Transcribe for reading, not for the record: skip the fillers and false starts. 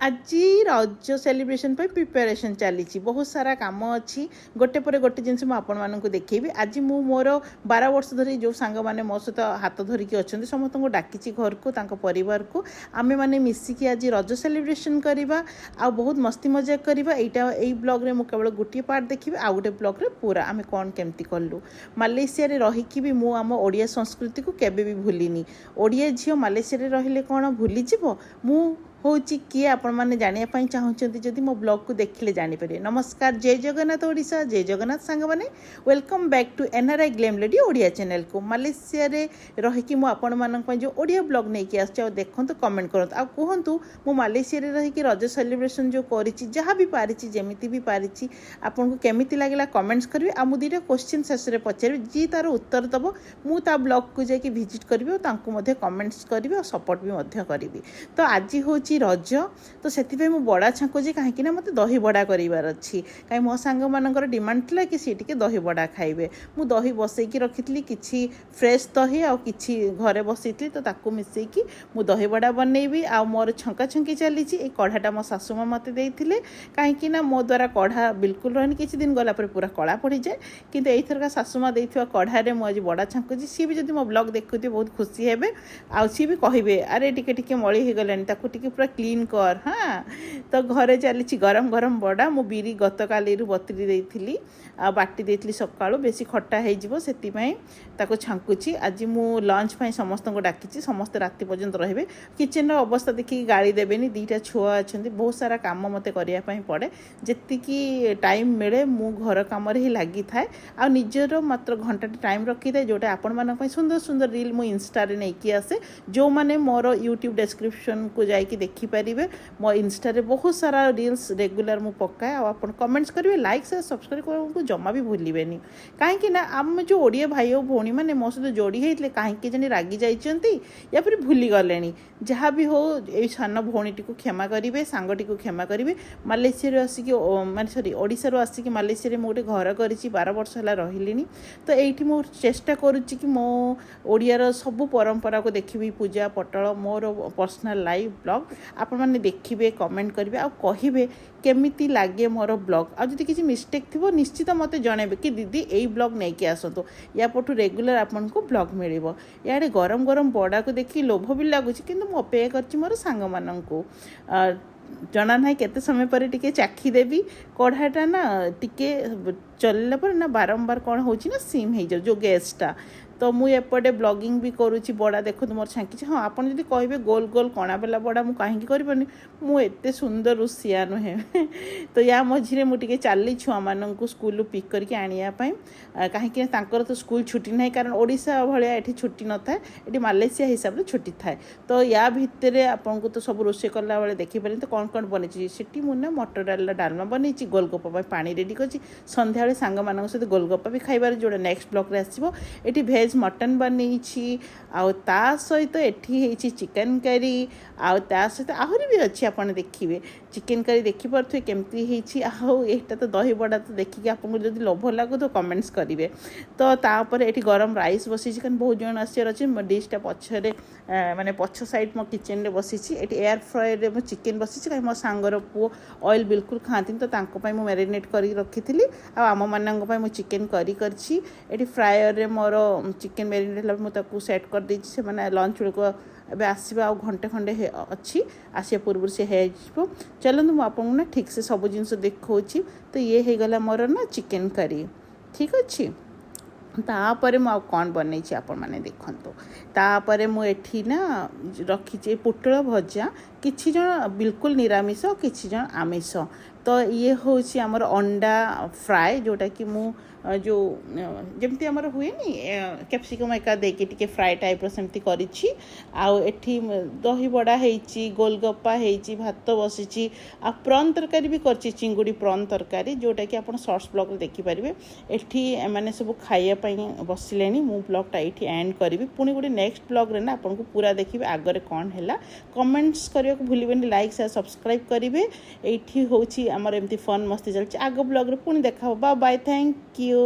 आज रज celebration preparation चली बहुत सारा काम अच्छी गोटे पर गोटे जिन मुझे देखी आज मु मोर 12 वर्ष धरी जो सांग मैंने मो सहित हाथ धरिकी अच्छा समस्त को डाकी घर को परिवार को आमे मैंने मिसिकी आज रज सेलिब्रेशन करवा आ बहुत मस्ती मजाक करवा यहाँ यही ब्लॉग रे केवल गोटे पार्ट देखी आ गोटे ब्लॉग रे पूरा आमे कौन केमती कलु मालेशिया रे रहीकि भी मु आम ओडिया संस्कृति को केबे भी भूलिनी ओडिया झील मालेशिया रे रहिले कौन भूली जीव मु हूँ किए आपण मैंने जानापी चाहते जदि मो ब्लॉग को देखिले जानीपर नमस्कार जय जगन्नाथ ओडिशा जय जगन्नाथ सांग मैंने welcome back to NRI glam lady Odia channel को मालेशिया रे रहीकि मु आपण मानक जो ओडिया ब्लॉग नहीं आस देखते कमेंट करत आ कहतु मु मालेशिया रे रहीकि रज सेलिब्रेशन जो करी जहाँ भी पारी जमीती भी पारी आपन को केमिति लागला कमेंट्स करेंगे आ मुझे क्वेश्चन शेष में पचारे जी तार उत्तर दब मु ता ब्लॉग को जाकि विजिट करी और कमेंट्स करी और सपोर्ट भी करी तो आज हूँ रज तो से बड़ा छाँकुची कहीं मत दही बड़ा करार अच्छी कहीं मो सांग मानकर डिमांड थी कि सी टे दही बड़ा खाइबे मु दही बसैकी रखी कि फ्रेश दही आ कि घरे बसई तो ताकू मिसेकी मु दही बड़ा बनैबी आ मोर छंका छंकी चली कढ़ाटा मो सासुमा मत देते कहीं मो द्वारा कढ़ा बिल्कुल रहनी किसी दिन गला पूरा कला पड़ जाए किंतु एथरका सासुमा देथिबा कढ़ारे मु आज बड़ा छाँकुची सी भी जब मो ब्लॉग देखुए बहुत खुशी हेबे आ सी भी कहे अरे टिके मली हो गलानी ताकू टिके पूरा क्लीन कर हाँ तो घरे चली गरम गरम बड़ा मु बिरी गत काली बतरी देती आ बाटी देती सकाळु बेसी खट्टा हो से छाँकुची आज मु लंच पाई समस्त को डाकी समस्त राति पर्यंत रहे किचन अवस्था देखिए गाड़ी देवेनि दीटा छुआ अच्छा बहुत सारा काम मत करने पड़े जी टाइम मिले मु घर कम ही लगी थाए आ निजर मात्र घंटा टाइम रखी थाए जोटा आपण मानक सुंदर सुंदर रील मु इंस्टा रे नहीं आसे जो मैंने मोर यूट्यूब डिस्क्रिप्शन को जाकि देखिपारे मो इंस्टा रे बहुत सारा रील्स रेगुलर मु पकाए आप कमेंट्स करेंगे लाइक से सब्सक्राइब करने जमा भी भूलें कहीं आम जो ओडिया भाई और भौणी मैंने मो सहित जोड़ी होते कहीं जानी रागी जाइए या फिर भूली गले जहाँ भी हो ये सान भौणीटी को क्षमा करेंगे सांगटी को क्षमा करेंगे मालेशिया आसिक माने सॉरी ओडिशा आसिक मालेशिया में गोटे घर कर 12 वर्ष है रही तो ये मो चेष्टा करुच्ची कि मो ओडियार सबू परंपरा को देखी पूजा पटल मोर पर्सनल लाइव ब्लॉग आपण मैंने देखिए कमेंट करेंगे आ कहे केमिति लगे मोर ब्लॉग आ जदि किसी मिस्टेक थी निश्चित मत जनइबे कि दीदी यही ब्लॉग नहीं आसतु या पटू रेगुलर आपन को ब्लॉग मिल इे गरम गरम बड़ा को देखी लोभ भी लगुच कि अपेक्षा कर मोर सांग मानू जना ना केते समय पर टिके चाखी देवी कढ़ाटा ना टिके चलला पर ना बारंबार कौन हो सिम हो जाओ जो गैसटा तो मुझे एपटे ब्लॉगिंग भी करुच्ची बड़ा देखो मोर छाँकी हाँ आप कहे गोल गोल कणा बेला बड़ा मुझे कहीं करनी मुझे सुंदर रुसिया नुहे तो या मझे मुझे चली छुआ मानू स्कूल पिक करके आने कहीं तो स्कूल छुट्टी ना कारण ओडिशा भाया ये छुट्टी न था ये मालेशिया हिसाब से छुट्टी थाए तो या भितर आपन को तो सब रोषे कला बेले देखिपारे तो कौन कौन बनी सीटी मुझे मटर डालमा बनी गोलगप्पा पानी रेडी कर सन्ध्या सांग मान सहित गोलगप्पा भी खाइबार जोड़ा नेक्स्ट ब्लॉग रे आसिबो एटी भेज मटन बनी ता सहित एटी चिकन करी आ सहित आहरी भी अच्छी आपन देखिए चिकन करी देखिपे केमती यहाँ तो दही बड़ा तो देखिए आपको जब लोभ लगू तो कमेंट्स करेंगे तो तापर ये गरम राइस बसी कारण बहुत जन आसार अच्छे डिशटा पछरे माने पछ साइड मो किचन रे बसी एयर फ्रायर मो चिकेन बसी कहीं मो सांगर पुओ ऑयल बिल्कुल खाती तो मु मैरिनेट कर रखी आम मान चिकेन करी कर फ्रायर मोर चिकेन मैरिनेट मुझे सेट कर देती से मैंने लंच बेलू एबे आसवा आ घंटे खंडे अच्छी आसिया पूर्व से हो चलते मुझे ना ठीक से सब जिन देखा तो ये हो गला मोर ना चिकेन करी ठीक अच्छे तापर मुझे कौन बनई आपण मैंने देखो तापर मुझे ना रखी पोटल भजा किसी जन बिल्कुल निरामिष किसी जन आमिष तो ये हूँ आमर अंडा फ्राए जोटा कि मु जो जमती आमर हुए नी कैप्सिकम एका देके टिके फ्राए टाइप सेमती करिछि एठी दही बड़ा हेची गोलगप्पा हेची भात बसिछि आ प्रॉन तरकारी भी करछि चिंगुड़ी प्रॉन तरकारी जोटा कि आपण शॉर्ट्स ब्लॉग देखि परिबे एठी माने सब खाइया पई बसिलेनी मु ब्लॉग टा एठी एंड करिवि पुनी गोटे नेक्स्ट ब्लॉग रे ना आपण को पूरा देखिबे आगरे कोन हैला कमेंट्स करिया को भूलिबेनी लाइक शेयर सब्सक्राइब करिवे एठी होछि हमर एमती फन मस्ती चलछि आगो ब्लॉग रे पुनी देखा बाय बाय थैंक यू।